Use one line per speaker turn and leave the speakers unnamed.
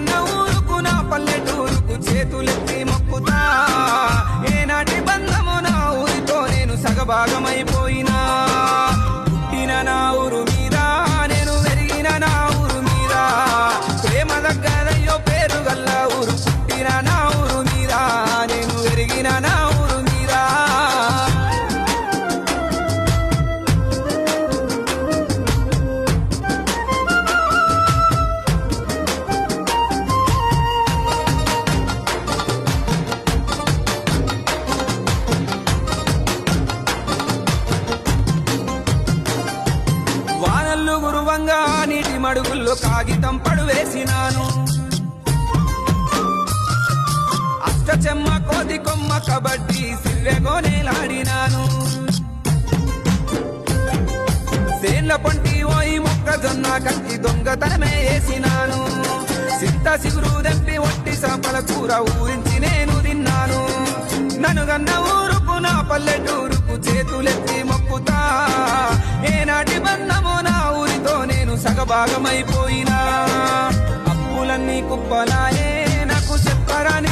కన్న ఊరుకు నా పల్లెటూరుకు చేతులెత్తి మొక్కుతా. ఏనాటి బంధము నా ఊరితో నేను సగభాగమైపోయినా. పుట్టిన నా ఊరు మీద నేను పెరిగిన నా ఊరు మీద ప్రేమ దగ్గరయ్యో పేరు గల్ల ఊరు. పుట్టిన నా ఊరు మీద నేను పెరిగిన నా ఊరు మీద. వానల్లు గురువంగా నీటి మడుగుల్లో కాగితం పడువేసినాను. అష్టచెమ్మ కోతి కొమ్మ కబడ్డీ సిల్లెగోనేలాడినాను. సేన్ల పొంటి ఓయి మొక్కజొన్న కట్టి దొంగతనమే వేసినాను. సిత్త సిగురు దెంపి ఒట్టి సాపల కూర ఊరించి నేను తిన్నాను. నన్ను గన్న ఊరుకు నా పల్లెటూరుకు చేతులెత్తి మొక్కుతా. ఏనాటి బంధమో నా ఊరితో నేను సగభాగమైపోయినా. అప్పులన్నీ కుప్పలాయే నాకు చెప్పరాని